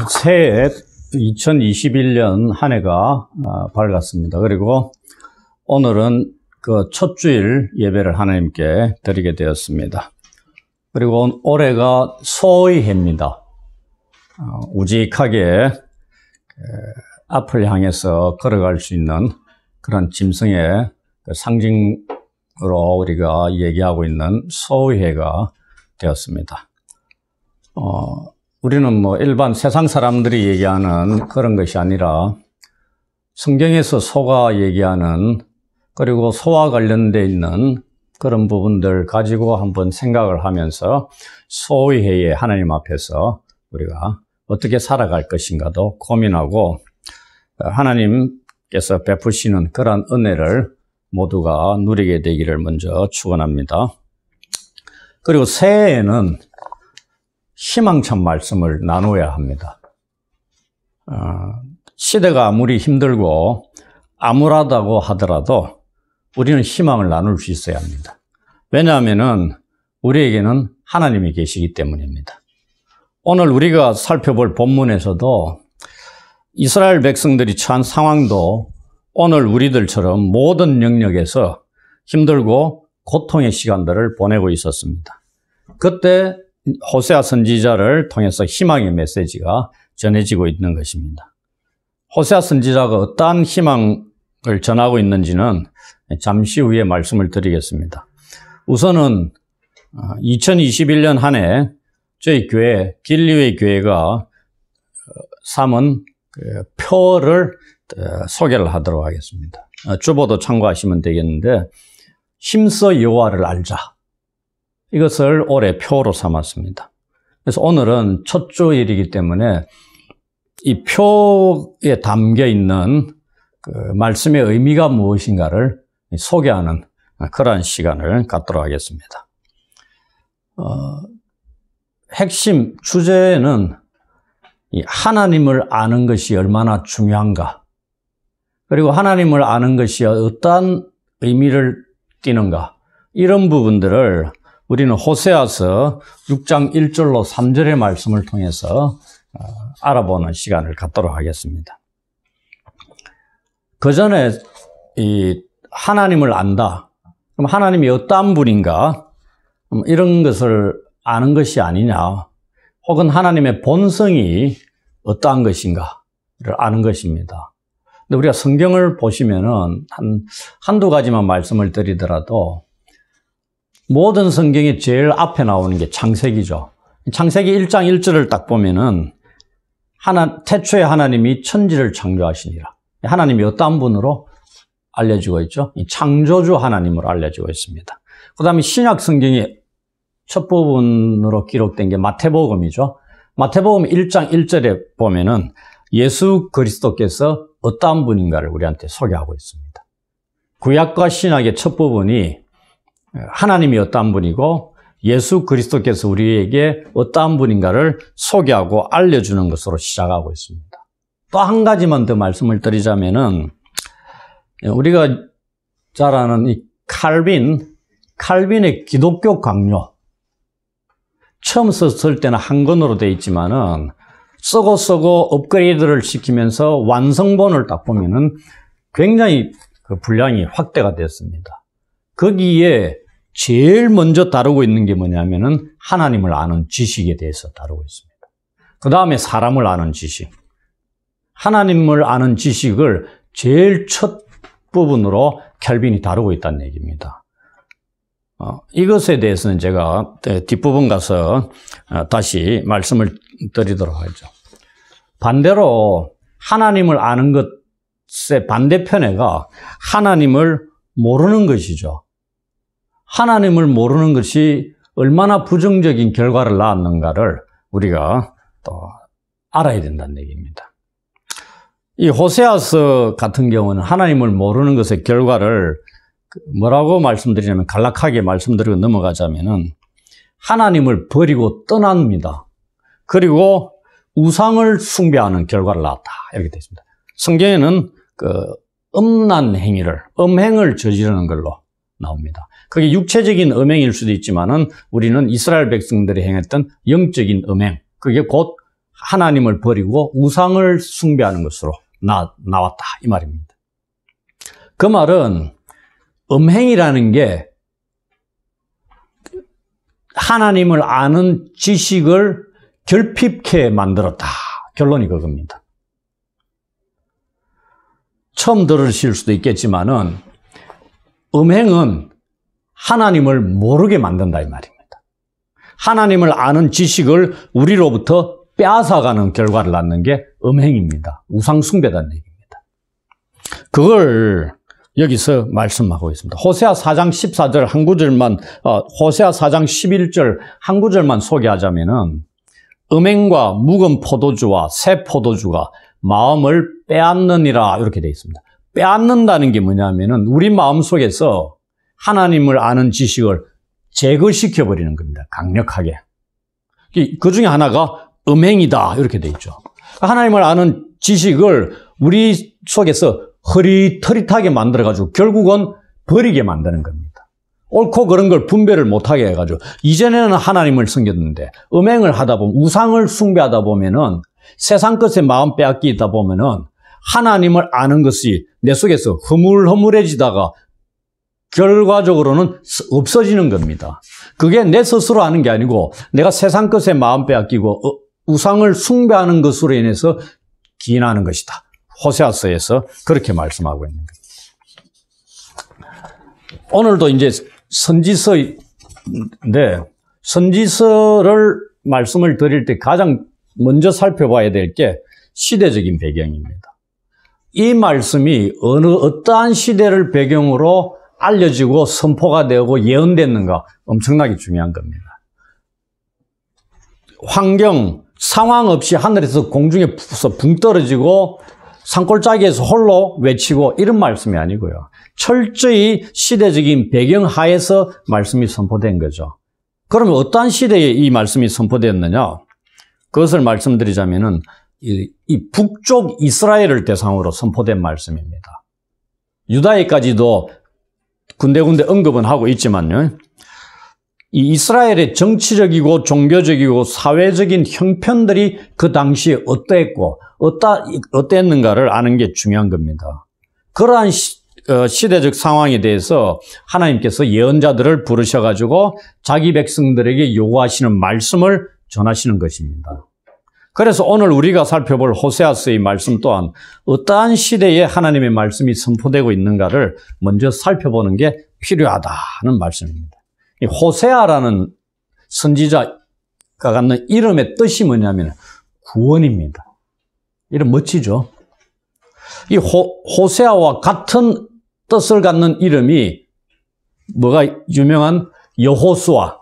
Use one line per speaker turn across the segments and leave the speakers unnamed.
새해 2021년 한 해가 밝았습니다. 그리고 오늘은 그 첫 주일 예배를 하나님께 드리게 되었습니다. 그리고 올해가 소의 해입니다. 우직하게 앞을 향해서 걸어갈 수 있는 그런 짐승의 상징으로 우리가 얘기하고 있는 소의 해가 되었습니다. 우리는 일반 세상 사람들이 얘기하는 그런 것이 아니라 성경에서 소가 얘기하는, 그리고 소와 관련되어 있는 그런 부분들 가지고 한번 생각을 하면서 소의 해에 하나님 앞에서 우리가 어떻게 살아갈 것인가도 고민하고, 하나님께서 베푸시는 그런 은혜를 모두가 누리게 되기를 먼저 축원합니다. 그리고 새해에는 희망찬 말씀을 나누어야 합니다. 시대가 아무리 힘들고 암울하다고 하더라도 우리는 희망을 나눌 수 있어야 합니다. 왜냐하면 우리에게는 하나님이 계시기 때문입니다. 오늘 우리가 살펴볼 본문에서도 이스라엘 백성들이 처한 상황도 오늘 우리들처럼 모든 영역에서 힘들고 고통의 시간들을 보내고 있었습니다. 그때 호세아 선지자를 통해서 희망의 메시지가 전해지고 있는 것입니다. 호세아 선지자가 어떠한 희망을 전하고 있는지는 잠시 후에 말씀을 드리겠습니다. 우선은 2021년 한 해 저희 교회, 길리웨이 교회가 삼은 표를 소개를 하도록 하겠습니다. 주보도 참고하시면 되겠는데, 힘써 여호와를 알자, 이것을 올해 표로 삼았습니다. 그래서 오늘은 첫 주일이기 때문에 이 표에 담겨 있는 그 말씀의 의미가 무엇인가를 소개하는 그러한 시간을 갖도록 하겠습니다. 핵심 주제는 이 하나님을 아는 것이 얼마나 중요한가, 그리고 하나님을 아는 것이 어떠한 의미를 띠는가, 이런 부분들을 우리는 호세아서 6장 1절로 3절의 말씀을 통해서 알아보는 시간을 갖도록 하겠습니다. 그 전에 이 하나님을 안다, 그럼 하나님이 어떠한 분인가, 이런 것을 아는 것이 아니냐, 혹은 하나님의 본성이 어떠한 것인가를 아는 것입니다. 근데 우리가 성경을 보시면은 한두 가지만 말씀을 드리더라도 모든 성경의 제일 앞에 나오는 게 창세기죠. 창세기 1장 1절을 딱 보면은 태초에 하나님이 천지를 창조하시니라. 하나님이 어떠한 분으로 알려지고 있죠? 창조주 하나님으로 알려지고 있습니다. 그 다음에 신약 성경의 첫 부분으로 기록된 게 마태복음이죠. 마태복음 1장 1절에 보면은 예수 그리스도께서 어떠한 분인가를 우리한테 소개하고 있습니다. 구약과 신약의 첫 부분이 하나님이 어떠한 분이고 예수 그리스도께서 우리에게 어떠한 분인가를 소개하고 알려주는 것으로 시작하고 있습니다. 또 한 가지만 더 말씀을 드리자면은, 우리가 잘 아는 이 칼빈의 기독교 강요, 처음 썼을 때는 한권으로 되어 있지만은 쓰고 업그레이드를 시키면서 완성본을 딱 보면은 굉장히 그 분량이 확대가 됐습니다. 거기에 제일 먼저 다루고 있는 게 뭐냐면은 하나님을 아는 지식에 대해서 다루고 있습니다. 그 다음에 사람을 아는 지식. 하나님을 아는 지식을 제일 첫 부분으로 캘빈이 다루고 있다는 얘기입니다. 이것에 대해서는 제가 뒷부분 가서 다시 말씀을 드리도록 하죠. 반대로 하나님을 아는 것의 반대편에가 하나님을 모르는 것이죠. 하나님을 모르는 것이 얼마나 부정적인 결과를 낳았는가를 우리가 또 알아야 된다는 얘기입니다. 이 호세아서 같은 경우는 하나님을 모르는 것의 결과를 뭐라고 말씀드리냐면, 간략하게 말씀드리고 넘어가자면은 하나님을 버리고 떠납니다. 그리고 우상을 숭배하는 결과를 낳았다, 이렇게 되어 있습니다. 성경에는 음란 행위를, 음행을 저지르는 걸로 나옵니다. 그게 육체적인 음행일 수도 있지만은 우리는 이스라엘 백성들이 행했던 영적인 음행, 그게 곧 하나님을 버리고 우상을 숭배하는 것으로 나왔다 이 말입니다. 그 말은 음행이라는 게 하나님을 아는 지식을 결핍케 만들었다. 결론이 그겁니다. 처음 들으실 수도 있겠지만은 음행은 하나님을 모르게 만든다 이 말입니다. 하나님을 아는 지식을 우리로부터 빼앗아가는 결과를 낳는 게 음행입니다. 우상숭배라는 얘기입니다. 그걸 여기서 말씀하고 있습니다. 호세아 4장 14절 한 구절만, 호세아 4장 11절 한 구절만 소개하자면은 음행과 묵은 포도주와 새 포도주가 마음을 빼앗느니라 이렇게 되어 있습니다. 빼앗는다는 게 뭐냐면은 우리 마음속에서 하나님을 아는 지식을 제거시켜버리는 겁니다. 강력하게. 그 중에 하나가 음행이다 이렇게 되어 있죠. 하나님을 아는 지식을 우리 속에서 흐릿흐릿하게 만들어가지고 결국은 버리게 만드는 겁니다. 옳고 그런 걸 분별을 못하게 해가지고 이전에는 하나님을 섬겼는데 음행을 하다 보면 우상을 숭배하다 보면은 세상 것에 마음 빼앗기다 보면은 하나님을 아는 것이 내 속에서 흐물흐물해지다가 결과적으로는 없어지는 겁니다. 그게 내 스스로 아는 게 아니고 내가 세상 것에 마음 빼앗기고 우상을 숭배하는 것으로 인해서 기인하는 것이다. 호세아서에서 그렇게 말씀하고 있는 겁니다. 오늘도 이제 선지서인데 선지서를 말씀을 드릴 때 가장 먼저 살펴봐야 될 게 시대적인 배경입니다. 이 말씀이 어떠한 시대를 배경으로 알려지고 선포가 되고 예언됐는가 엄청나게 중요한 겁니다. 환경, 상황 없이 하늘에서 공중에 붕 떨어지고 산골짜기에서 홀로 외치고 이런 말씀이 아니고요. 철저히 시대적인 배경 하에서 말씀이 선포된 거죠. 그러면 어떠한 시대에 이 말씀이 선포되었느냐? 그것을 말씀드리자면은 이 북쪽 이스라엘을 대상으로 선포된 말씀입니다. 유다에까지도 군데군데 언급은 하고 있지만요. 이 이스라엘의 정치적이고 종교적이고 사회적인 형편들이 그 당시에 어떠했고 어땠는가를 아는 게 중요한 겁니다. 그러한 시대적 상황에 대해서 하나님께서 예언자들을 부르셔가지고 자기 백성들에게 요구하시는 말씀을 전하시는 것입니다. 그래서 오늘 우리가 살펴볼 호세아서의 말씀 또한 어떠한 시대에 하나님의 말씀이 선포되고 있는가를 먼저 살펴보는 게 필요하다는 말씀입니다. 이 호세아라는 선지자가 갖는 이름의 뜻이 뭐냐면 구원입니다. 이름 멋지죠? 이 호세아와 같은 뜻을 갖는 이름이 뭐가 유명한 여호수아,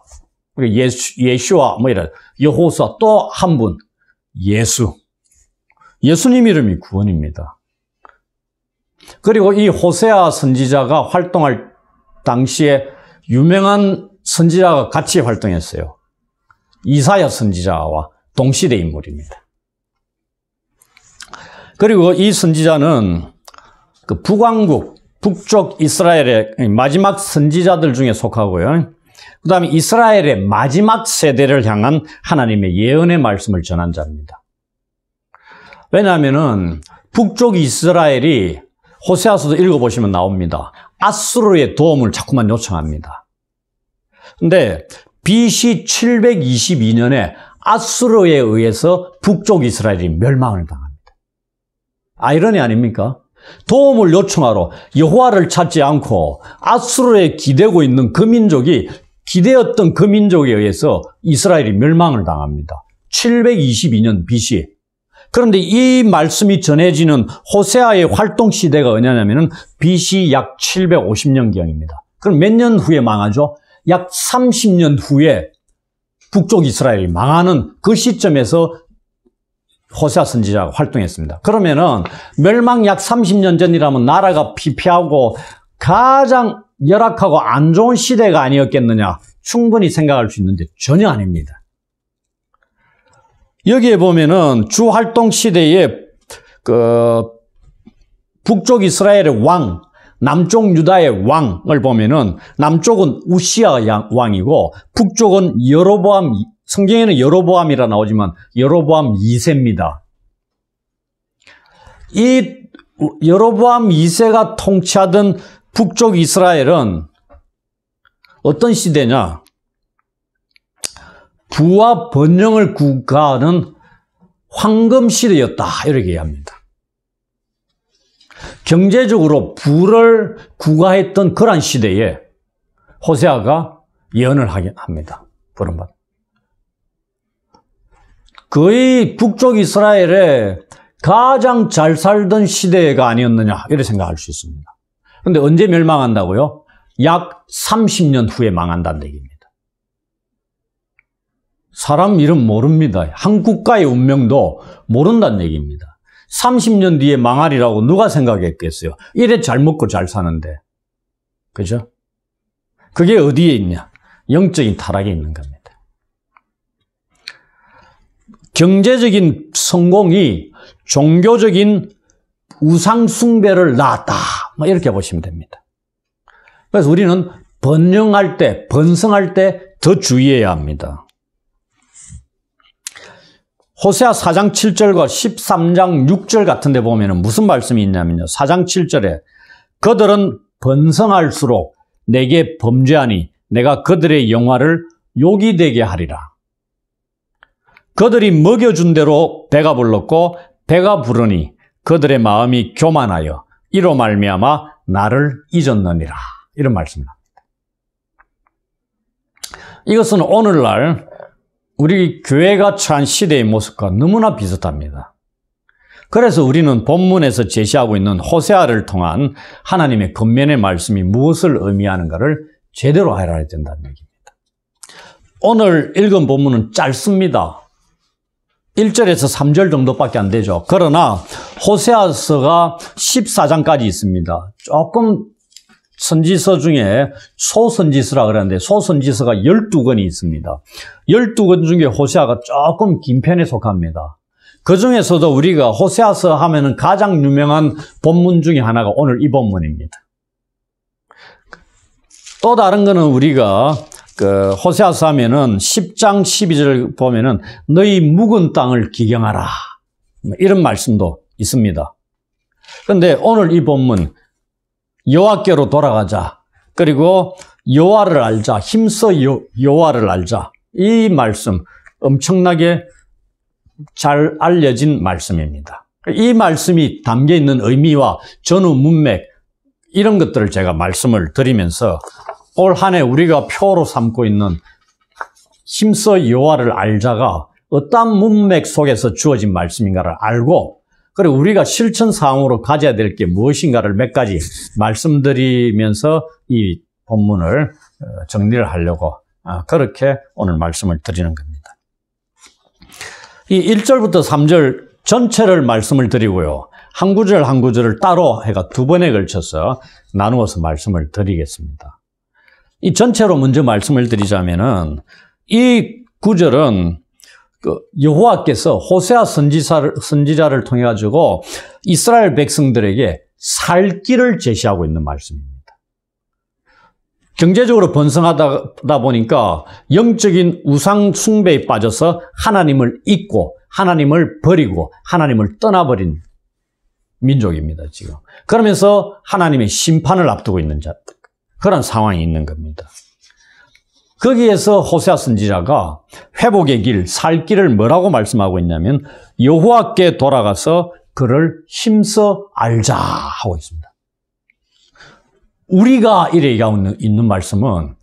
예수아 뭐 이런 여호수아 또 한 분 예수님 이름이 구원입니다. 그리고 이 호세아 선지자가 활동할 당시에 유명한 선지자가 같이 활동했어요. 이사야 선지자와 동시대 인물입니다. 그리고 이 선지자는 그 북왕국, 북쪽 이스라엘의 마지막 선지자들 중에 속하고요. 그 다음에 이스라엘의 마지막 세대를 향한 하나님의 예언의 말씀을 전한 자입니다. 왜냐하면은 북쪽 이스라엘이 호세아서도 읽어보시면 나옵니다. 아수르의 도움을 자꾸만 요청합니다. 근데 BC 722년에 아수르에 의해서 북쪽 이스라엘이 멸망을 당합니다. 아이러니 아닙니까? 도움을 요청하러 여호와를 찾지 않고 아수르에 기대고 있는 그 민족이 기대었던 그 민족에 의해서 이스라엘이 멸망을 당합니다. 722년 BC. 그런데 이 말씀이 전해지는 호세아의 활동 시대가 언제냐면은 BC 약 750년경입니다. 그럼 몇 년 후에 망하죠? 약 30년 후에 북쪽 이스라엘이 망하는 그 시점에서 호세아 선지자가 활동했습니다. 그러면은 멸망 약 30년 전이라면 나라가 피폐하고 가장 열악하고 안 좋은 시대가 아니었겠느냐 충분히 생각할 수 있는데 전혀 아닙니다. 여기에 보면은 주 활동 시대에 그 북쪽 이스라엘의 왕, 남쪽 유다의 왕을 보면은 남쪽은 우시아 왕이고 북쪽은 여로보암 성경에는 여로보암이라 나오지만 여로보암 2세입니다. 이 여로보암 2세가 통치하던 북쪽 이스라엘은 어떤 시대냐? 부와 번영을 구가하는 황금 시대였다, 이렇게 얘기합니다. 경제적으로 부를 구가했던 그러한 시대에 호세아가 예언을 하긴 합니다. 부름받. 거의 북쪽 이스라엘에 가장 잘 살던 시대가 아니었느냐, 이렇게 생각할 수 있습니다. 그런데 언제 멸망한다고요? 약 30년 후에 망한다는 얘기입니다. 사람 이름 모릅니다. 한 국가의 운명도 모른다는 얘기입니다. 30년 뒤에 망하리라고 누가 생각했겠어요? 이래 잘 먹고 잘 사는데. 그죠? 그게 어디에 있냐? 영적인 타락에 있는 겁니다. 경제적인 성공이 종교적인 우상 숭배를 낳았다, 이렇게 보시면 됩니다. 그래서 우리는 번영할 때, 번성할 때 더 주의해야 합니다. 호세아 4장 7절과 13장 6절 같은 데 보면 무슨 말씀이 있냐면요. 4장 7절에 그들은 번성할수록 내게 범죄하니 내가 그들의 영화를 욕이 되게 하리라. 그들이 먹여준 대로 배가 불렀고 배가 부르니 그들의 마음이 교만하여 이로 말미암아 나를 잊었느니라. 이런 말씀을 합니다. 이것은 오늘날 우리 교회가 처한 시대의 모습과 너무나 비슷합니다. 그래서 우리는 본문에서 제시하고 있는 호세아를 통한 하나님의 권면의 말씀이 무엇을 의미하는가를 제대로 알아야 된다는 얘기입니다. 오늘 읽은 본문은 짧습니다. 1절에서 3절 정도밖에 안 되죠. 그러나 호세아서가 14장까지 있습니다. 조금 선지서 중에 소선지서라 그러는데 소선지서가 12권이 있습니다. 12권 중에 호세아가 조금 긴 편에 속합니다. 그 중에서도 우리가 호세아서 하면은 가장 유명한 본문 중에 하나가 오늘 이 본문입니다. 또 다른 거는 우리가 호세아서 하면은 10장 12절 보면은 너희 묵은 땅을 기경하라, 이런 말씀도 있습니다. 그런데 오늘 이 본문 여호와께로 돌아가자, 그리고 여호와를 알자, 힘써 여호와를 알자, 이 말씀 엄청나게 잘 알려진 말씀입니다. 이 말씀이 담겨있는 의미와 전후 문맥, 이런 것들을 제가 말씀을 드리면서 올 한 해 우리가 표로 삼고 있는 힘써 여호와를 알자가 어떠한 문맥 속에서 주어진 말씀인가를 알고, 그리고 우리가 실천사항으로 가져야 될 게 무엇인가를 몇 가지 말씀드리면서 이 본문을 정리를 하려고 그렇게 오늘 말씀을 드리는 겁니다. 이 1절부터 3절 전체를 말씀을 드리고요. 한 구절 한 구절을 따로 해가 두 번에 걸쳐서 나누어서 말씀을 드리겠습니다. 이 전체로 먼저 말씀을 드리자면은 이 구절은 여호와께서 호세아 선지자를 통해 가지고 이스라엘 백성들에게 살 길을 제시하고 있는 말씀입니다. 경제적으로 번성하다 보니까 영적인 우상 숭배에 빠져서 하나님을 잊고 하나님을 버리고 하나님을 떠나버린 민족입니다, 지금. 그러면서 하나님의 심판을 앞두고 있는 그런 상황이 있는 겁니다. 거기에서 호세아 선지자가 회복의 길, 살 길을 뭐라고 말씀하고 있냐면 여호와께 돌아가서 그를 힘써 알자 하고 있습니다. 우리가 이래 얘기하고 있는 말씀은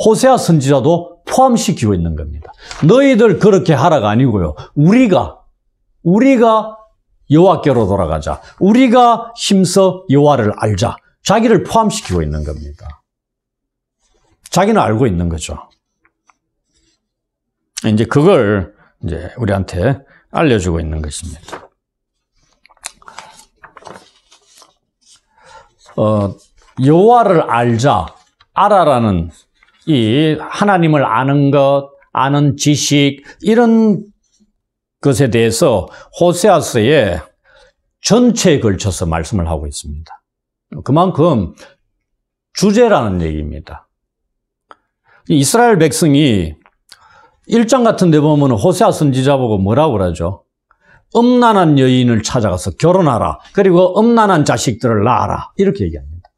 호세아 선지자도 포함시키고 있는 겁니다. 너희들 그렇게 하라가 아니고요. 우리가 여호와께로 돌아가자. 우리가 힘써 여호와를 알자. 자기를 포함시키고 있는 겁니다. 자기는 알고 있는 거죠. 이제 그걸 이제 우리한테 알려주고 있는 것입니다. 여호와를 알자, 알아라는 이 하나님을 아는 것, 아는 지식, 이런 것에 대해서 호세아서의 전체에 걸쳐서 말씀을 하고 있습니다. 그만큼 주제라는 얘기입니다. 이스라엘 백성이 1장 같은 데 보면 호세아 선지자 보고 뭐라고 그러죠? 음란한 여인을 찾아가서 결혼하라. 그리고 음란한 자식들을 낳아라. 이렇게 얘기합니다.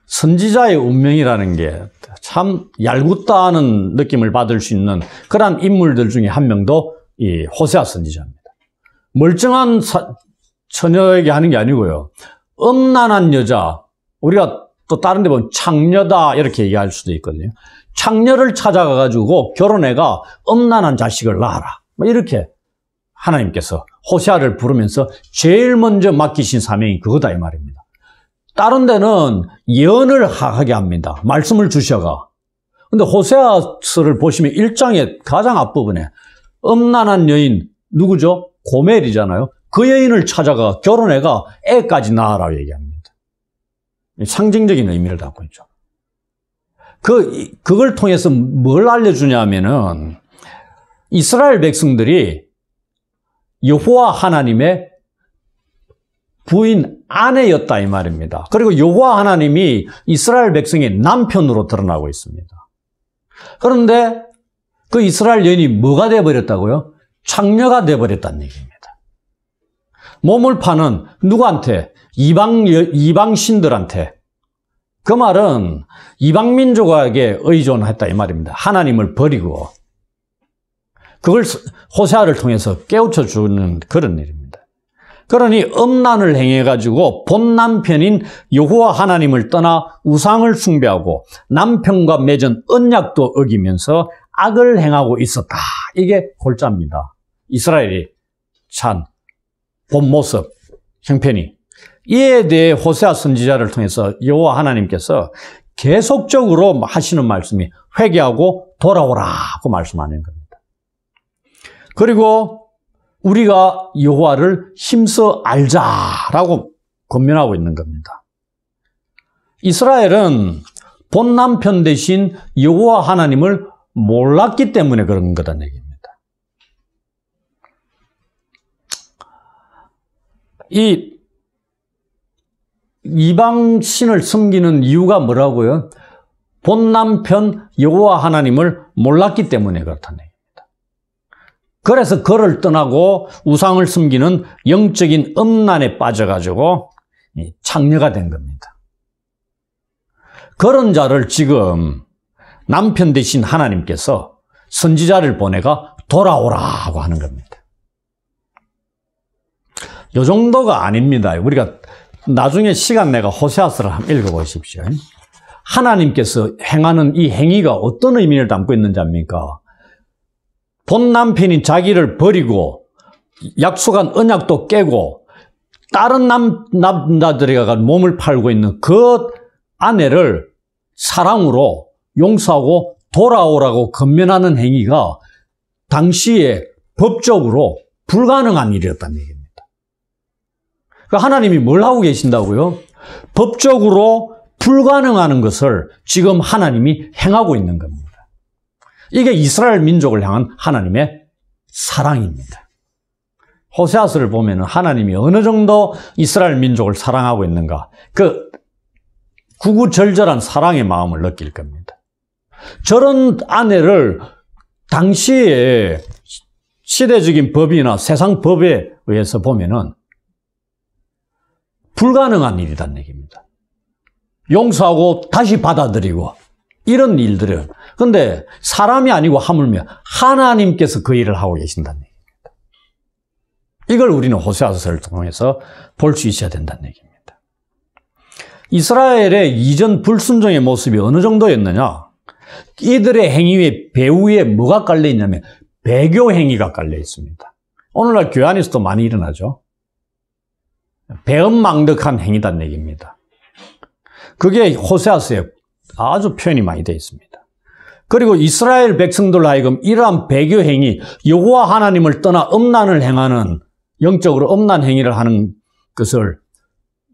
선지자의 운명이라는 게 참 얄궂다는 느낌을 받을 수 있는 그런 인물들 중에 한 명도 이 호세아 선지자입니다. 멀쩡한 처녀에게 하는 게 아니고요. 음란한 여자, 우리가 또 다른 데 보면 창녀다 이렇게 얘기할 수도 있거든요. 창녀를 찾아가가지고 결혼해가 음란한 자식을 낳아라. 이렇게 하나님께서 호세아를 부르면서 제일 먼저 맡기신 사명이 그거다 이 말입니다. 다른 데는 예언을 하게 합니다. 말씀을 주셔가. 근데 호세아서를 보시면 1장의 가장 앞부분에 음란한 여인 누구죠? 고멜이잖아요. 그 여인을 찾아가 결혼해가 애까지 낳아라 얘기합니다. 상징적인 의미를 담고 있죠. 그걸 통해서 뭘 알려주냐면은 이스라엘 백성들이 여호와 하나님의 부인 아내였다 이 말입니다. 그리고 여호와 하나님이 이스라엘 백성의 남편으로 드러나고 있습니다. 그런데 그 이스라엘 여인이 뭐가 되어버렸다고요? 창녀가 되어버렸다는 얘기입니다. 몸을 파는 누구한테? 이방 신들한테. 그 말은 이방 민족에게 의존했다 이 말입니다. 하나님을 버리고 그걸 호세아를 통해서 깨우쳐 주는 그런 일입니다. 그러니 음란을 행해가지고 본 남편인 여호와 하나님을 떠나 우상을 숭배하고 남편과 맺은 언약도 어기면서 악을 행하고 있었다. 이게 골자입니다. 이스라엘이 찬 본 모습, 형편이. 이에 대해 호세아 선지자를 통해서 여호와 하나님께서 계속적으로 하시는 말씀이 회개하고 돌아오라고 말씀하는 겁니다. 그리고 우리가 여호와를 힘써 알자라고 권면하고 있는 겁니다. 이스라엘은 본 남편 대신 여호와 하나님을 몰랐기 때문에 그런 거다는 얘기입니다. 이 이방 신을 섬기는 이유가 뭐라고요? 본 남편 여호와 하나님을 몰랐기 때문에 그렇다는 얘기입니다. 그래서 그를 떠나고 우상을 섬기는 영적인 음란에 빠져가지고 창녀가 된 겁니다. 그런 자를 지금 남편 대신 하나님께서 선지자를 보내가 돌아오라고 하는 겁니다. 이 정도가 아닙니다. 우리가 나중에 시간 내가 호세아서를 한번 읽어보십시오. 하나님께서 행하는 이 행위가 어떤 의미를 담고 있는지 압니까? 본 남편이 자기를 버리고 약속한 언약도 깨고 다른 남자들에게 몸을 팔고 있는 그 아내를 사랑으로 용서하고 돌아오라고 건면하는 행위가 당시에 법적으로 불가능한 일이었다는 얘기입니다. 그러니까 하나님이 뭘 하고 계신다고요? 법적으로 불가능한 것을 지금 하나님이 행하고 있는 겁니다. 이게 이스라엘 민족을 향한 하나님의 사랑입니다. 호세아서를 보면 하나님이 어느 정도 이스라엘 민족을 사랑하고 있는가, 그 구구절절한 사랑의 마음을 느낄 겁니다. 저런 아내를 당시에 시대적인 법이나 세상 법에 의해서 보면은 불가능한 일이란 얘기입니다. 용서하고 다시 받아들이고 이런 일들을. 그런데 사람이 아니고 하물며 하나님께서 그 일을 하고 계신다는 얘기입니다. 이걸 우리는 호세아서를 통해서 볼 수 있어야 된다는 얘기입니다. 이스라엘의 이전 불순종의 모습이 어느 정도였느냐? 이들의 행위의 배후에 뭐가 깔려 있냐면 배교 행위가 깔려 있습니다. 오늘날 교회 안에서도 많이 일어나죠. 배은망덕한 행위다는 얘기입니다. 그게 호세아서에 아주 표현이 많이 되어 있습니다. 그리고 이스라엘 백성들로 하여금 이러한 배교 행위, 여호와 하나님을 떠나 음란을 행하는, 영적으로 음란 행위를 하는 것을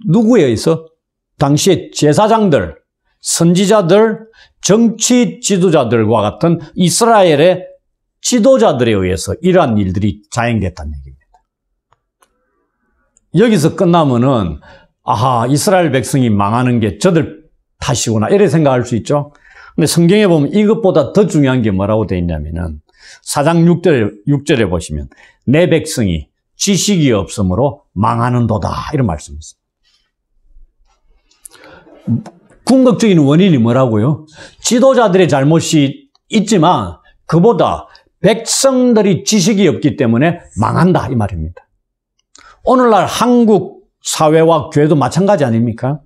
누구에 의해서? 당시의 제사장들, 선지자들, 정치 지도자들과 같은 이스라엘의 지도자들에 의해서 이러한 일들이 자행됐다는 얘기입니다. 여기서 끝나면은 아하, 이스라엘 백성이 망하는 게 저들 탓이구나 이렇게 생각할 수 있죠. 근데 성경에 보면 이것보다 더 중요한 게 뭐라고 되어 있냐면은 4장 6절에 보시면 내 백성이 지식이 없으므로 망하는도다 이런 말씀이 있습니다. 궁극적인 원인이 뭐라고요? 지도자들의 잘못이 있지만 그보다 백성들이 지식이 없기 때문에 망한다 이 말입니다. 오늘날 한국 사회와 교회도 마찬가지 아닙니까?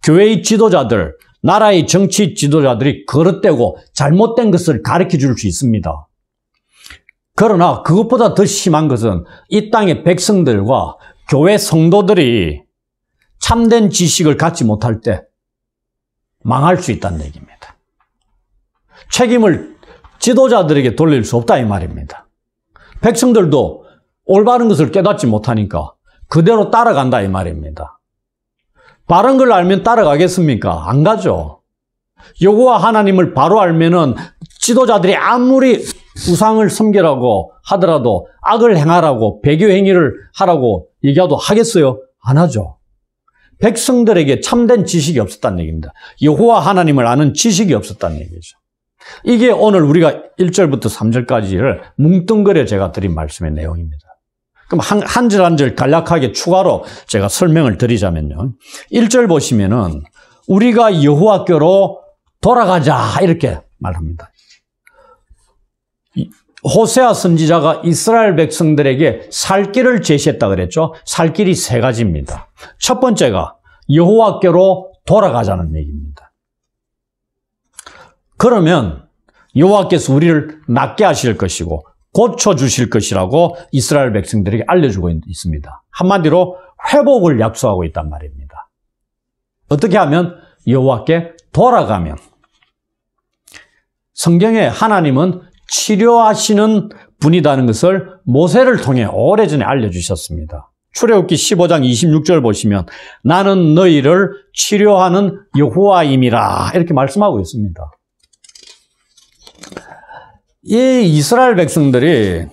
교회의 지도자들, 나라의 정치 지도자들이 거릇되고 잘못된 것을 가르쳐 줄 수 있습니다. 그러나 그것보다 더 심한 것은 이 땅의 백성들과 교회 성도들이 참된 지식을 갖지 못할 때 망할 수 있다는 얘기입니다. 책임을 지도자들에게 돌릴 수 없다 이 말입니다. 백성들도 올바른 것을 깨닫지 못하니까 그대로 따라간다 이 말입니다. 바른 걸 알면 따라가겠습니까? 안 가죠. 여호와 하나님을 바로 알면은 지도자들이 아무리 우상을 섬기라고 하더라도 악을 행하라고 배교 행위를 하라고 얘기해도 하겠어요? 안 하죠. 백성들에게 참된 지식이 없었다는 얘기입니다. 여호와 하나님을 아는 지식이 없었다는 얘기죠. 이게 오늘 우리가 1절부터 3절까지를 뭉뚱그려 제가 드린 말씀의 내용입니다. 그럼 한 절 한 절 간략하게 추가로 제가 설명을 드리자면요. 1절 보시면은 우리가 여호와께로 돌아가자 이렇게 말합니다. 호세아 선지자가 이스라엘 백성들에게 살 길을 제시했다 그랬죠. 살 길이 세 가지입니다. 첫 번째가 여호와께로 돌아가자는 얘기입니다. 그러면 여호와께서 우리를 낫게 하실 것이고 고쳐주실 것이라고 이스라엘 백성들에게 알려주고 있습니다. 한마디로 회복을 약속하고 있단 말입니다. 어떻게 하면? 여호와께 돌아가면. 성경에 하나님은 치료하시는 분이라는 것을 모세를 통해 오래전에 알려주셨습니다. 출애굽기 15장 26절 보시면 나는 너희를 치료하는 여호와임이라 이렇게 말씀하고 있습니다. 이 이스라엘 백성들이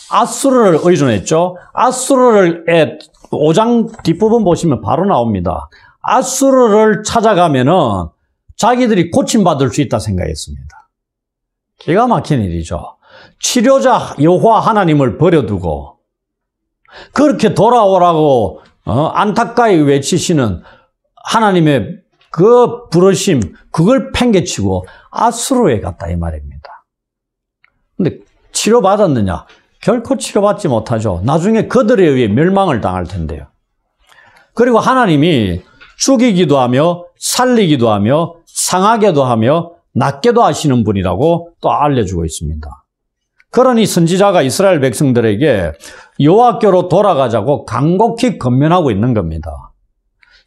아수르를 의존했죠. 아수르의 5장 뒷부분 보시면 바로 나옵니다. 아수르를 찾아가면은 자기들이 고침받을 수 있다 생각했습니다. 기가 막힌 일이죠. 치료자 여호와 하나님을 버려두고 그렇게 돌아오라고 안타까이 외치시는 하나님의 그 부르심 그걸 팽개치고 아수르에 갔다 이 말입니다. 근데 치료받았느냐? 결코 치료받지 못하죠. 나중에 그들에 의해 멸망을 당할 텐데요. 그리고 하나님이 죽이기도 하며 살리기도 하며 상하게도 하며 낫게도 하시는 분이라고 또 알려주고 있습니다. 그러니 선지자가 이스라엘 백성들에게 여호와께로 돌아가자고 간곡히 권면하고 있는 겁니다.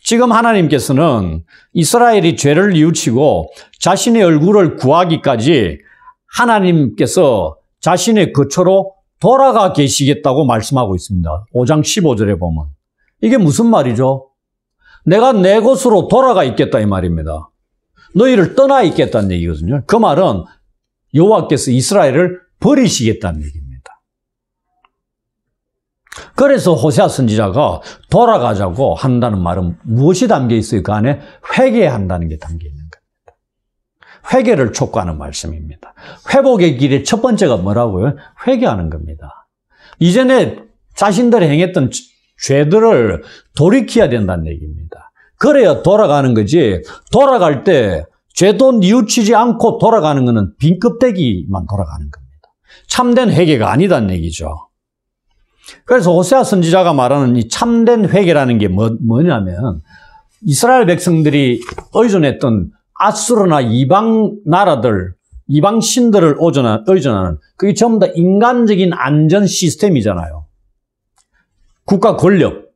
지금 하나님께서는 이스라엘이 죄를 뉘우치고 자신의 얼굴을 구하기까지 하나님께서 자신의 거처로 돌아가 계시겠다고 말씀하고 있습니다. 5장 15절에 보면. 이게 무슨 말이죠? 내가 내 곳으로 돌아가 있겠다 이 말입니다. 너희를 떠나 있겠다는 얘기거든요. 그 말은 여호와께서 이스라엘을 버리시겠다는 얘기입니다. 그래서 호세아 선지자가 돌아가자고 한다는 말은 무엇이 담겨 있어요? 그 안에 회개해야 한다는 게 담겨 있는 겁니다. 회개를 촉구하는 말씀입니다. 회복의 길의 첫 번째가 뭐라고요? 회개하는 겁니다. 이전에 자신들이 행했던 죄들을 돌이켜야 된다는 얘기입니다. 그래야 돌아가는 거지 돌아갈 때 죄도 뉘우치지 않고 돌아가는 것은 빈 껍데기만 돌아가는 겁니다. 참된 회개가 아니다는 얘기죠. 그래서 호세아 선지자가 말하는 이 참된 회개라는 게 뭐냐면 이스라엘 백성들이 의존했던 아수르나 이방 나라들, 이방 신들을 의존하는 그게 전부 다 인간적인 안전 시스템이잖아요. 국가 권력,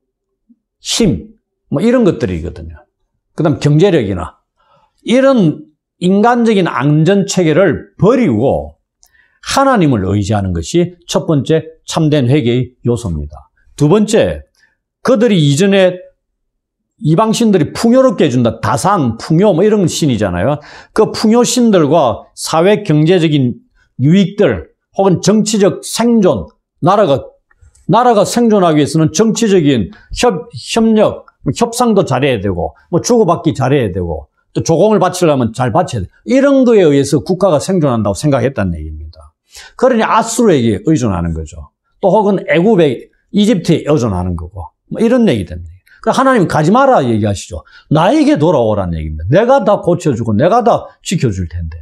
힘, 뭐 이런 것들이거든요. 그다음 경제력이나 이런 인간적인 안전 체계를 버리고 하나님을 의지하는 것이 첫 번째 참된 회개의 요소입니다. 두 번째, 그들이 이전에 이방 신들이 풍요롭게 해준다. 다산, 풍요 뭐 이런 신이잖아요. 그 풍요 신들과 사회 경제적인 유익들 혹은 정치적 생존, 나라가 생존하기 위해서는 정치적인 협력, 협상도 잘해야 되고 뭐 주고받기 잘해야 되고 또 조공을 바치려면 잘 바쳐야 돼. 이런 거에 의해서 국가가 생존한다고 생각했다는 얘기입니다. 그러니 아수르에게 의존하는 거죠. 또 혹은 애굽에, 이집트에 의존하는 거고. 뭐 이런 얘기 됩니다. 하나님 가지 마라 얘기하시죠. 나에게 돌아오라는 얘기입니다. 내가 다 고쳐주고 내가 다 지켜줄 텐데.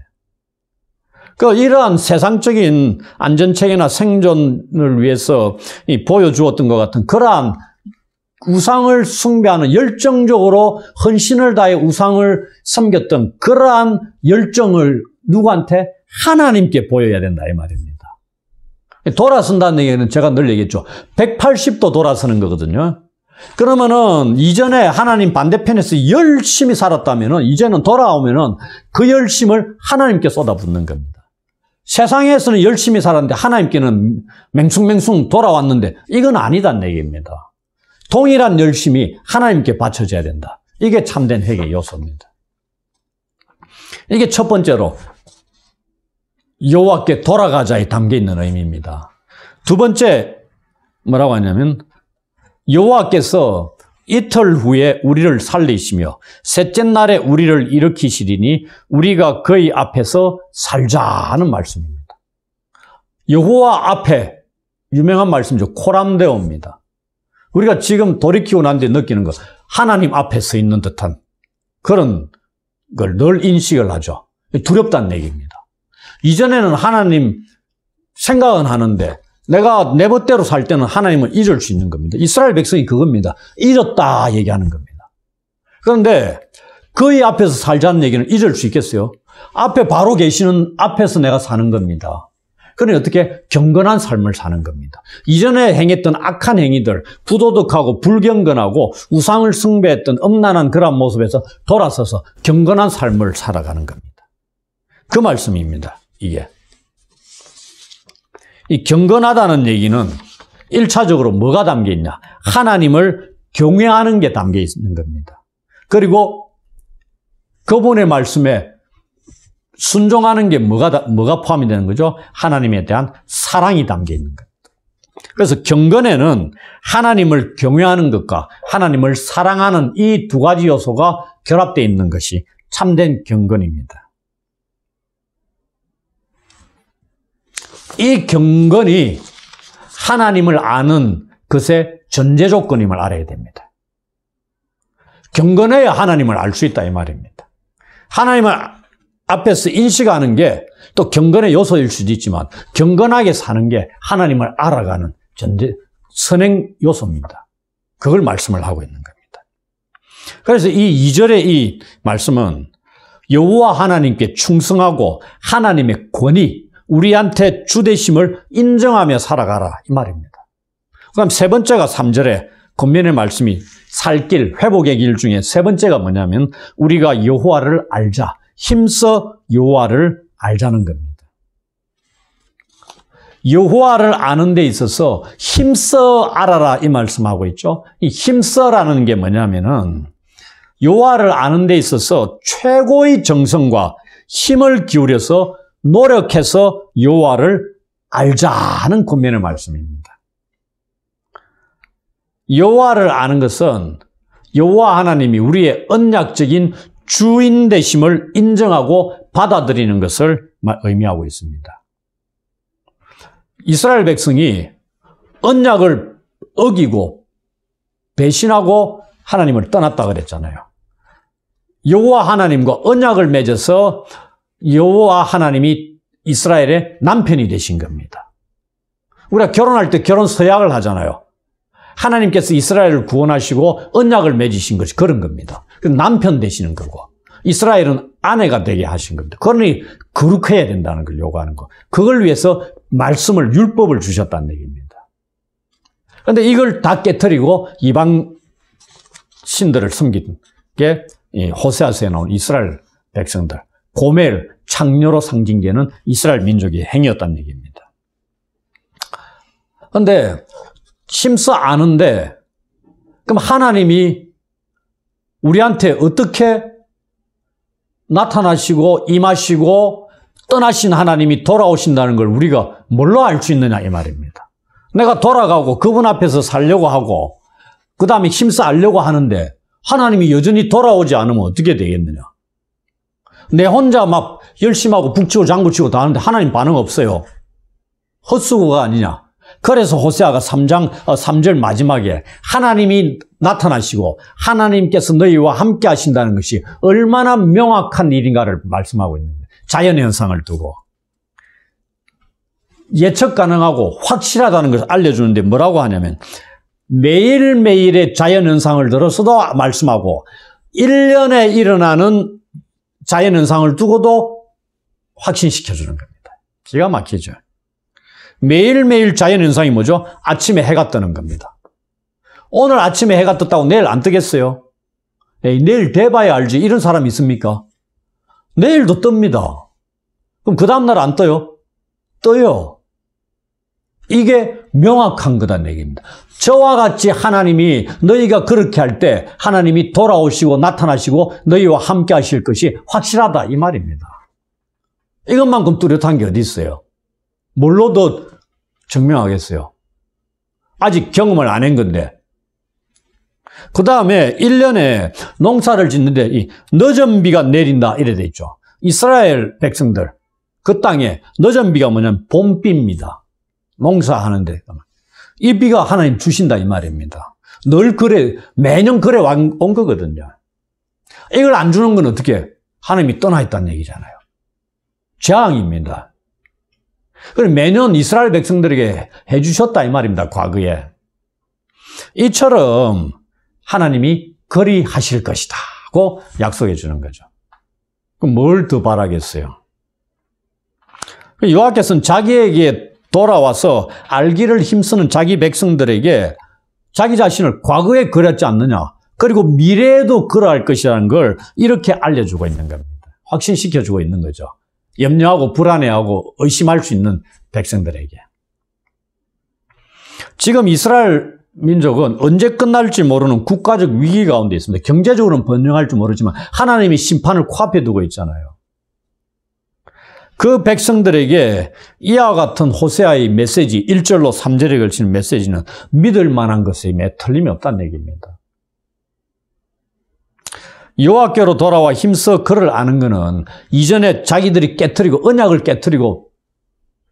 이러한 세상적인 안전체계나 생존을 위해서 보여주었던 것 같은 그러한 우상을 숭배하는 열정적으로 헌신을 다해 우상을 섬겼던 그러한 열정을 누구한테? 하나님께 보여야 된다 이 말입니다. 돌아선다는 얘기는 제가 늘 얘기했죠. 180도 돌아서는 거거든요. 그러면은 이전에 하나님 반대편에서 열심히 살았다면은 이제는 돌아오면은 그 열심을 하나님께 쏟아붓는 겁니다. 세상에서는 열심히 살았는데 하나님께는 맹숭맹숭 돌아왔는데 이건 아니다는 얘기입니다. 동일한 열심이 하나님께 바쳐져야 된다. 이게 참된 회개의 요소입니다. 이게 첫 번째로 여호와께 돌아가자에 담겨있는 의미입니다. 두 번째 뭐라고 하냐면 여호와께서 이틀 후에 우리를 살리시며 셋째 날에 우리를 일으키시리니 우리가 그의 앞에서 살자는 말씀입니다. 여호와 앞에 유명한 말씀이죠. 코람데오입니다. 우리가 지금 돌이키고 난 뒤에 느끼는 것, 하나님 앞에 서 있는 듯한 그런 걸 늘 인식을 하죠. 두렵다는 얘기입니다. 이전에는 하나님 생각은 하는데 내가 내 멋대로 살 때는 하나님을 잊을 수 있는 겁니다. 이스라엘 백성이 그겁니다. 잊었다 얘기하는 겁니다. 그런데 그의 앞에서 살자는 얘기는 잊을 수 있겠어요? 앞에 바로 계시는 앞에서 내가 사는 겁니다. 그러니 어떻게? 경건한 삶을 사는 겁니다. 이전에 행했던 악한 행위들, 부도덕하고 불경건하고 우상을 숭배했던 음란한 그런 모습에서 돌아서서 경건한 삶을 살아가는 겁니다. 그 말씀입니다. 이게. 이 경건하다는 얘기는 1차적으로 뭐가 담겨 있냐? 하나님을 경외하는 게 담겨 있는 겁니다. 그리고 그분의 말씀에 순종하는 게 뭐가 포함이 되는 거죠? 하나님에 대한 사랑이 담겨 있는 겁니다. 그래서 경건에는 하나님을 경외하는 것과 하나님을 사랑하는 이 두 가지 요소가 결합되어 있는 것이 참된 경건입니다. 이 경건이 하나님을 아는 것의 전제 조건임을 알아야 됩니다. 경건해야 하나님을 알 수 있다 이 말입니다. 하나님을 앞에서 인식하는 게 또 경건의 요소일 수도 있지만 경건하게 사는 게 하나님을 알아가는 전제 선행 요소입니다. 그걸 말씀을 하고 있는 겁니다. 그래서 이 2절의 이 말씀은 여호와 하나님께 충성하고 하나님의 권위, 우리한테 주되심을 인정하며 살아가라 이 말입니다. 그럼 세 번째가 3절에 권면의 말씀이 살 길, 회복의 길 중에 세 번째가 뭐냐면 우리가 여호와를 알자, 힘써 여호와를 알자는 겁니다. 여호와를 아는 데 있어서 힘써 알아라 이 말씀하고 있죠. 이 힘써라는 게 뭐냐면은 여호와를 아는 데 있어서 최고의 정성과 힘을 기울여서 노력해서 여호와를 알자는 권면의 말씀입니다. 여호와를 아는 것은 여호와 하나님이 우리의 언약적인 주인 되심을 인정하고 받아들이는 것을 의미하고 있습니다. 이스라엘 백성이 언약을 어기고 배신하고 하나님을 떠났다 그랬잖아요. 여호와 하나님과 언약을 맺어서 여호와 하나님이 이스라엘의 남편이 되신 겁니다. 우리가 결혼할 때 결혼 서약을 하잖아요. 하나님께서 이스라엘을 구원하시고 언약을 맺으신 것이 그런 겁니다. 남편 되시는 거고 이스라엘은 아내가 되게 하신 겁니다. 그러니 거룩해야 된다는 걸 요구하는 거. 그걸 위해서 말씀을, 율법을 주셨다는 얘기입니다. 그런데 이걸 다 깨트리고 이방 신들을 섬긴 게 호세아서에 나온 이스라엘 백성들, 고멜, 창녀로 상징되는 이스라엘 민족의 행위였다는 얘기입니다. 그런데 힘써 아는데 그럼 하나님이 우리한테 어떻게 나타나시고 임하시고 떠나신 하나님이 돌아오신다는 걸 우리가 뭘로 알 수 있느냐 이 말입니다. 내가 돌아가고 그분 앞에서 살려고 하고 그 다음에 힘써 알려고 하는데 하나님이 여전히 돌아오지 않으면 어떻게 되겠느냐. 내 혼자 막 열심히 하고 북치고 장구치고 다 하는데 하나님 반응 없어요. 헛수고가 아니냐. 그래서 호세아가 3절 마지막에 하나님이 나타나시고 하나님께서 너희와 함께 하신다는 것이 얼마나 명확한 일인가를 말씀하고 있는 거예요. 자연의 현상을 두고. 예측 가능하고 확실하다는 것을 알려주는데 뭐라고 하냐면 매일매일의 자연현상을 들어서도 말씀하고 1년에 일어나는 자연현상을 두고도 확신시켜주는 겁니다. 기가 막히죠. 매일매일 자연현상이 뭐죠? 아침에 해가 뜨는 겁니다. 오늘 아침에 해가 떴다고 내일 안 뜨겠어요? 에이, 내일 돼봐야 알지. 이런 사람 있습니까? 내일도 뜹니다. 그럼 그 다음날 안 떠요? 떠요. 이게 명확한 거다는 얘기입니다. 저와 같이 하나님이 너희가 그렇게 할 때 하나님이 돌아오시고 나타나시고 너희와 함께 하실 것이 확실하다 이 말입니다. 이것만큼 뚜렷한 게 어디 있어요? 뭘로 더 증명하겠어요? 아직 경험을 안 한 건데. 그 다음에 1년에 농사를 짓는데 이 늦은 비가 내린다 이래 돼 있죠. 이스라엘 백성들 그 땅에 늦은 비가 뭐냐면 봄비입니다. 농사하는데 이 비가 하나님 주신다 이 말입니다. 늘 그래 매년 그래 온 거거든요. 이걸 안 주는 건 어떻게 하나님이 떠나 있다는 얘기잖아요. 재앙입니다. 그럼 매년 이스라엘 백성들에게 해주셨다 이 말입니다. 과거에. 이처럼 하나님이 그리하실 것이다 고 약속해 주는 거죠. 그럼 뭘 더 바라겠어요? 여호와께서는 자기에게 돌아와서 알기를 힘쓰는 자기 백성들에게 자기 자신을 과거에 그렸지 않느냐. 그리고 미래에도 그러할 것이라는 걸 이렇게 알려주고 있는 겁니다. 확신시켜주고 있는 거죠. 염려하고 불안해하고 의심할 수 있는 백성들에게. 지금 이스라엘 민족은 언제 끝날지 모르는 국가적 위기 가운데 있습니다. 경제적으로는 번영할지 모르지만 하나님이 심판을 코앞에 두고 있잖아요. 그 백성들에게 이와 같은 호세아의 메시지, 1절로 3절에 걸치는 메시지는 믿을 만한 것임에 틀림이 없다는 얘기입니다. 여호와께로 돌아와 힘써 그를 아는 것은 이전에 자기들이 깨트리고 언약을 깨트리고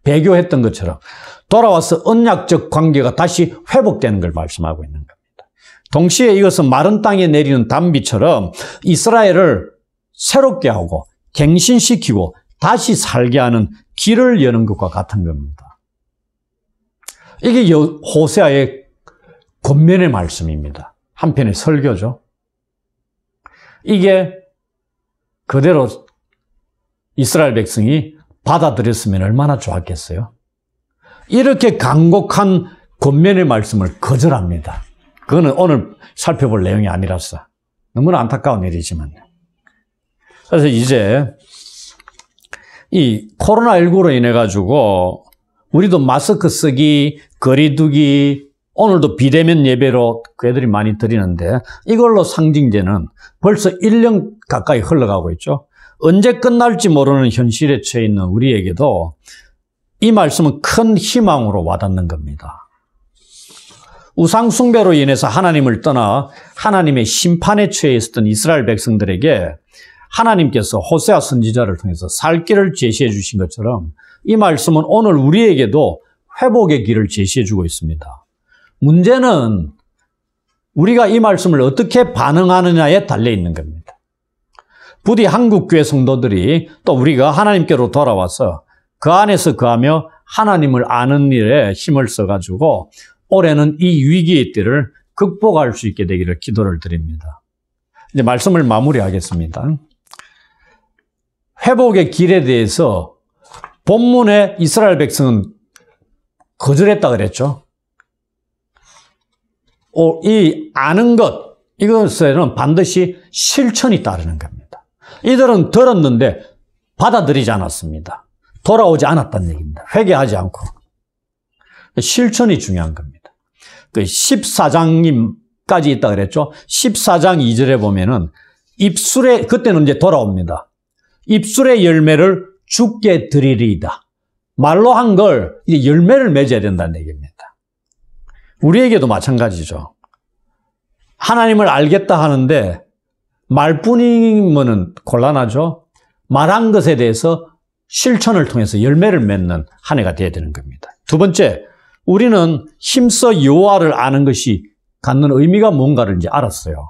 배교했던 것처럼 돌아와서 언약적 관계가 다시 회복되는 걸 말씀하고 있는 겁니다. 동시에 이것은 마른 땅에 내리는 단비처럼 이스라엘을 새롭게 하고 갱신시키고 다시 살게 하는 길을 여는 것과 같은 겁니다. 이게 호세아의 권면의 말씀입니다. 한편의 설교죠. 이게 그대로 이스라엘 백성이 받아들였으면 얼마나 좋았겠어요? 이렇게 간곡한 권면의 말씀을 거절합니다. 그거는 오늘 살펴볼 내용이 아니라서 너무나 안타까운 일이지만요. 그래서 이제 이 코로나19로 인해 가지고 우리도 마스크 쓰기, 거리 두기, 오늘도 비대면 예배로 그 애들이 많이 드리는데 이걸로 상징되는 벌써 1년 가까이 흘러가고 있죠. 언제 끝날지 모르는 현실에 처해 있는 우리에게도 이 말씀은 큰 희망으로 와닿는 겁니다. 우상 숭배로 인해서 하나님을 떠나 하나님의 심판에 처해 있었던 이스라엘 백성들에게 하나님께서 호세아 선지자를 통해서 살 길을 제시해 주신 것처럼 이 말씀은 오늘 우리에게도 회복의 길을 제시해 주고 있습니다. 문제는 우리가 이 말씀을 어떻게 반응하느냐에 달려 있는 겁니다. 부디 한국교회 성도들이 또 우리가 하나님께로 돌아와서 그 안에서 거하며 하나님을 아는 일에 힘을 써가지고 올해는 이 위기의 때를 극복할 수 있게 되기를 기도를 드립니다. 이제 말씀을 마무리하겠습니다. 회복의 길에 대해서 본문에 이스라엘 백성은 거절했다 그랬죠. 이 아는 것, 이것에는 반드시 실천이 따르는 겁니다. 이들은 들었는데 받아들이지 않았습니다. 돌아오지 않았다는 얘기입니다. 회개하지 않고. 실천이 중요한 겁니다. 그 14장까지 있다 그랬죠. 14장 2절에 보면은 입술에, 그때는 이제 돌아옵니다. 입술의 열매를 주께 드리리이다. 말로 한 걸 이제 열매를 맺어야 된다는 얘기입니다. 우리에게도 마찬가지죠. 하나님을 알겠다 하는데 말뿐이면 곤란하죠. 말한 것에 대해서 실천을 통해서 열매를 맺는 한 해가 되어야 되는 겁니다. 두 번째, 우리는 힘써 여호와를 아는 것이 갖는 의미가 뭔가를 이제 알았어요.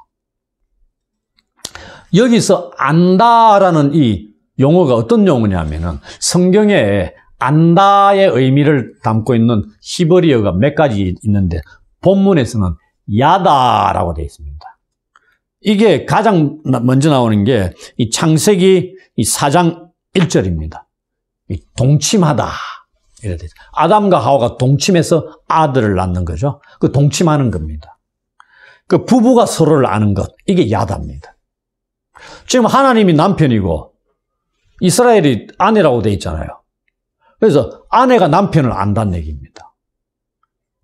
여기서 안다라는 이 용어가 어떤 용어냐면은 성경에 안다의 의미를 담고 있는 히브리어가 몇 가지 있는데 본문에서는 야다라고 되어 있습니다. 이게 가장 먼저 나오는 게 이 창세기 4장 1절입니다. 동침하다. 이래 되죠. 아담과 하와가 동침해서 아들을 낳는 거죠. 그 동침하는 겁니다. 그 부부가 서로를 아는 것, 이게 야다입니다. 지금 하나님이 남편이고 이스라엘이 아내라고 되어 있잖아요. 그래서 아내가 남편을 안다는 얘기입니다.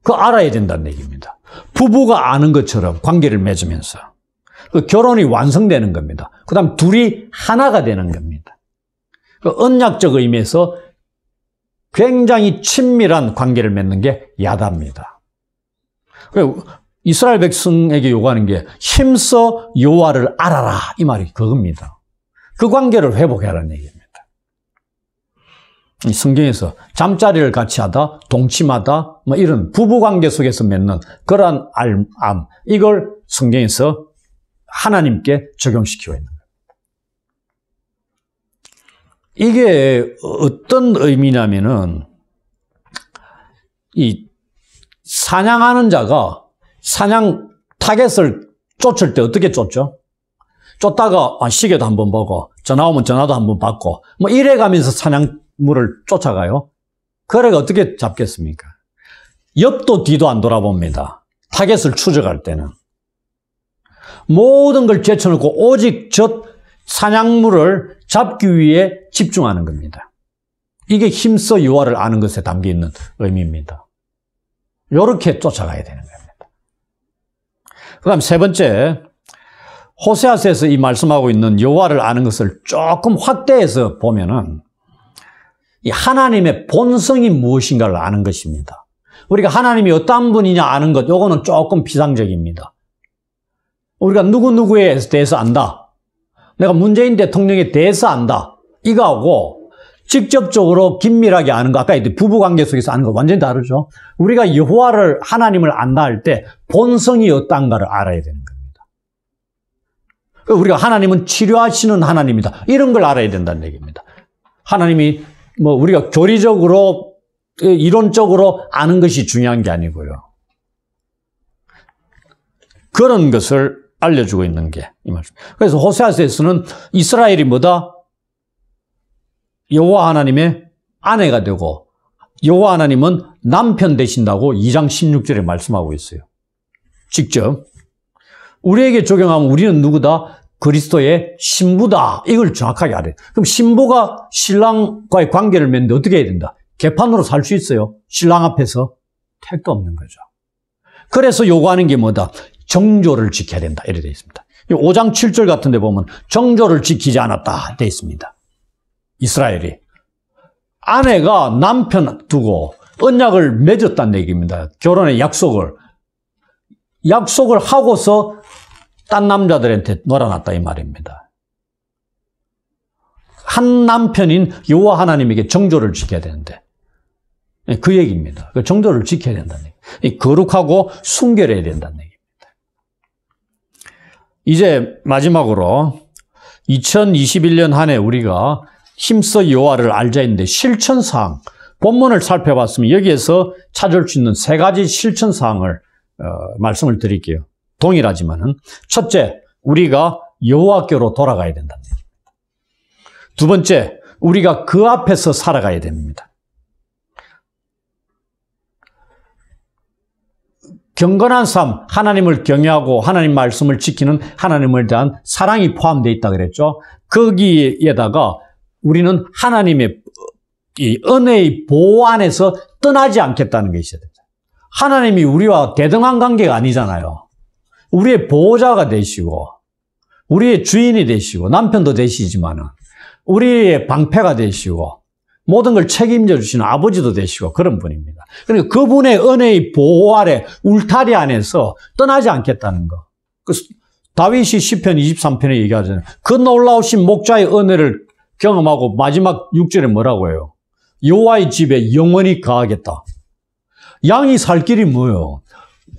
그 알아야 된다는 얘기입니다. 부부가 아는 것처럼 관계를 맺으면서 그 결혼이 완성되는 겁니다. 그 다음 둘이 하나가 되는 겁니다. 그 언약적 의미에서 굉장히 친밀한 관계를 맺는 게 야다입니다. 이스라엘 백성에게 요구하는 게 힘써 여호와를 알아라, 이 말이 그겁니다. 그 관계를 회복하라는 얘기입니다. 이 성경에서 잠자리를 같이 하다, 동침하다, 뭐 이런 부부관계 속에서 맺는 그러한 암, 이걸 성경에서 하나님께 적용시키고 있는 거예요. 이게 어떤 의미냐면은 이 사냥하는 자가 사냥 타겟을 쫓을 때 어떻게 쫓죠? 쫓다가 시계도 한번 보고 전화 오면 전화도 한번 받고 뭐 이래 가면서 사냥물을 쫓아가요. 그래가 어떻게 잡겠습니까? 옆도 뒤도 안 돌아봅니다. 타겟을 추적할 때는. 모든 걸 제쳐놓고 오직 저 사냥물을 잡기 위해 집중하는 겁니다. 이게 힘써 여호와를 아는 것에 담겨있는 의미입니다. 이렇게 쫓아가야 되는 겁니다. 그 다음 세 번째, 호세아서에서 이 말씀하고 있는 여호와를 아는 것을 조금 확대해서 보면은 이 하나님의 본성이 무엇인가를 아는 것입니다. 우리가 하나님이 어떤 분이냐 아는 것, 요거는 조금 비상적입니다. 우리가 누구누구에 대해서 안다. 내가 문재인 대통령에 대해서 안다. 이거하고 직접적으로 긴밀하게 아는 거, 아까 했듯이 부부관계 속에서 아는 거 완전히 다르죠. 우리가 여호와를, 하나님을 안다 할 때 본성이 어떤가를 알아야 되는 겁니다. 우리가 하나님은 치료하시는 하나님이다. 이런 걸 알아야 된다는 얘기입니다. 하나님이 뭐 우리가 교리적으로, 이론적으로 아는 것이 중요한 게 아니고요. 그런 것을 알려주고 있는 게 이 말씀. 그래서 호세아서에서는 이스라엘이 뭐다? 여호와 하나님의 아내가 되고 여호와 하나님은 남편 되신다고 2장 16절에 말씀하고 있어요. 직접. 우리에게 적용하면 우리는 누구다? 그리스도의 신부다. 이걸 정확하게 알아요. 그럼 신부가 신랑과의 관계를 맺는데 어떻게 해야 된다? 개판으로 살 수 있어요. 신랑 앞에서 택도 없는 거죠. 그래서 요구하는 게 뭐다? 정조를 지켜야 된다. 이렇게 되어 있습니다. 5장 7절 같은 데 보면 정조를 지키지 않았다. 되어 있습니다. 이스라엘이. 아내가 남편 두고 언약을 맺었다는 얘기입니다. 결혼의 약속을 하고서 딴 남자들한테 놀아놨다 이 말입니다. 한 남편인 여호와 하나님에게 정조를 지켜야 되는데 그 얘기입니다. 그 정조를 지켜야 된다는 얘기. 거룩하고 순결해야 된다는 얘기입니다. 이제 마지막으로 2021년 한 해 우리가 힘써 여호와를 알자 했는데 실천사항, 본문을 살펴봤으면 여기에서 찾을 수 있는 세 가지 실천사항을 말씀을 드릴게요. 동일하지만은 첫째, 우리가 여호와께로 돌아가야 된다는 얘기입니다. 두 번째, 우리가 그 앞에서 살아가야 됩니다. 경건한 삶, 하나님을 경외하고 하나님 말씀을 지키는 하나님을 대한 사랑이 포함되어 있다 그랬죠. 거기에다가 우리는 하나님의 이 은혜의 보호 안에서 떠나지 않겠다는 게 있어야 됩니다. 하나님이 우리와 대등한 관계가 아니잖아요. 우리의 보호자가 되시고 우리의 주인이 되시고 남편도 되시지만은 우리의 방패가 되시고 모든 걸 책임져 주시는 아버지도 되시고 그런 분입니다. 그러니까 그분의 은혜의 보호 아래 울타리 안에서 떠나지 않겠다는 거. 다윗이 시편 23편에 얘기하잖아요. 그 놀라우신 목자의 은혜를 경험하고 마지막 6절에 뭐라고 해요? 여호와의 집에 영원히 거하겠다. 양이 살 길이 뭐예요?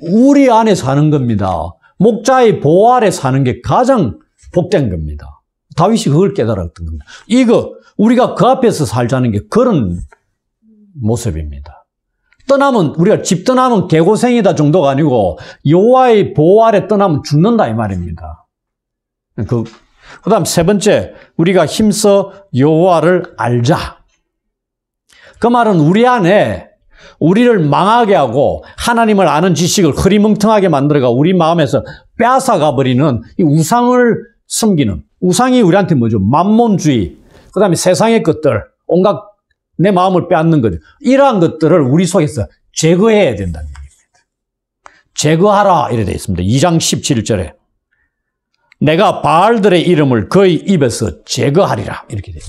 우리 안에 사는 겁니다. 목자의 보호 아래 사는 게 가장 복된 겁니다. 다윗이 그걸 깨달았던 겁니다. 이거 우리가 그 앞에서 살자는 게 그런 모습입니다. 떠나면 우리가 집 떠나면 개고생이다 정도가 아니고 여호와의 보호 아래 떠나면 죽는다 이 말입니다. 그다음 세 번째, 우리가 힘써 여호와를 알자. 그 말은 우리 안에 우리를 망하게 하고 하나님을 아는 지식을 흐리멍텅하게 만들어가 우리 마음에서 빼앗아가 버리는 이 우상을 섬기는, 우상이 우리한테 뭐죠? 만몬주의, 그 다음에 세상의 것들, 온갖 내 마음을 빼앗는 거죠. 이러한 것들을 우리 속에서 제거해야 된다는 얘기입니다. 제거하라 이래 되어 있습니다. 2장 17절에 내가 바알들의 이름을 그의 입에서 제거하리라 이렇게 돼요.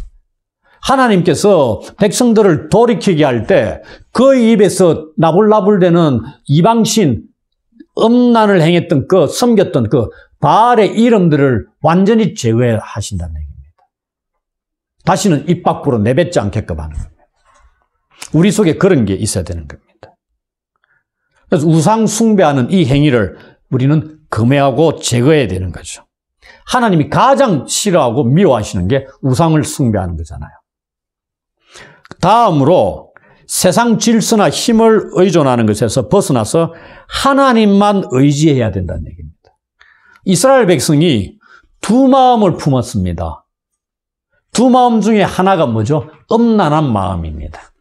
하나님께서 백성들을 돌이키게 할 때 그의 입에서 나불나불대는 이방신, 음란을 행했던 섬겼던 바알의 이름들을 완전히 제거하신다는 얘기입니다. 다시는 입 밖으로 내뱉지 않게끔 하는 겁니다. 우리 속에 그런 게 있어야 되는 겁니다. 그래서 우상 숭배하는 이 행위를 우리는 금해하고 제거해야 되는 거죠. 하나님이 가장 싫어하고 미워하시는 게 우상을 숭배하는 거잖아요. 다음으로 세상 질서나 힘을 의존하는 것에서 벗어나서 하나님만 의지해야 된다는 얘기입니다. 이스라엘 백성이 두 마음을 품었습니다. 두 마음 중에 하나가 뭐죠? 음란한 마음입니다.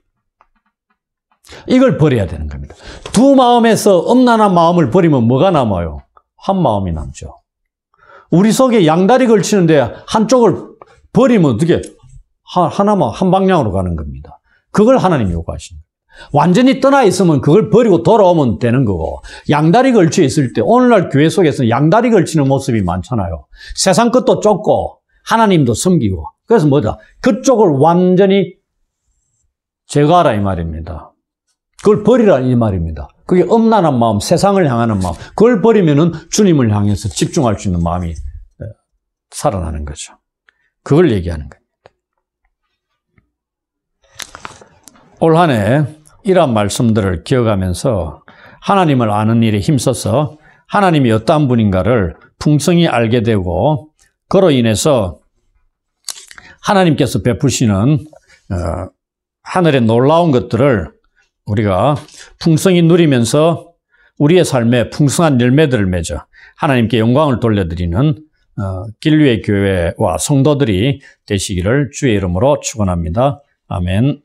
이걸 버려야 되는 겁니다. 두 마음에서 음란한 마음을 버리면 뭐가 남아요? 한 마음이 남죠. 우리 속에 양다리 걸치는데 한쪽을 버리면 어떻게 하나만 한 방향으로 가는 겁니다. 그걸 하나님이 요구하십니다. 완전히 떠나 있으면 그걸 버리고 돌아오면 되는 거고, 양다리 걸쳐 있을 때 오늘날 교회 속에서 양다리 걸치는 모습이 많잖아요. 세상 것도 쫓고 하나님도 섬기고. 그래서 뭐다? 그쪽을 완전히 제거하라 이 말입니다. 그걸 버리라 이 말입니다. 그게 음란한 마음, 세상을 향하는 마음. 그걸 버리면은 주님을 향해서 집중할 수 있는 마음이 살아나는 거죠. 그걸 얘기하는 겁니다. 올 한 해 이러한 말씀들을 기억하면서 하나님을 아는 일에 힘써서 하나님이 어떠한 분인가를 풍성히 알게 되고, 그로 인해서 하나님께서 베푸시는 하늘의 놀라운 것들을 우리가 풍성히 누리면서 우리의 삶에 풍성한 열매들을 맺어 하나님께 영광을 돌려드리는 길류의 교회와 성도들이 되시기를 주의 이름으로 축원합니다. 아멘.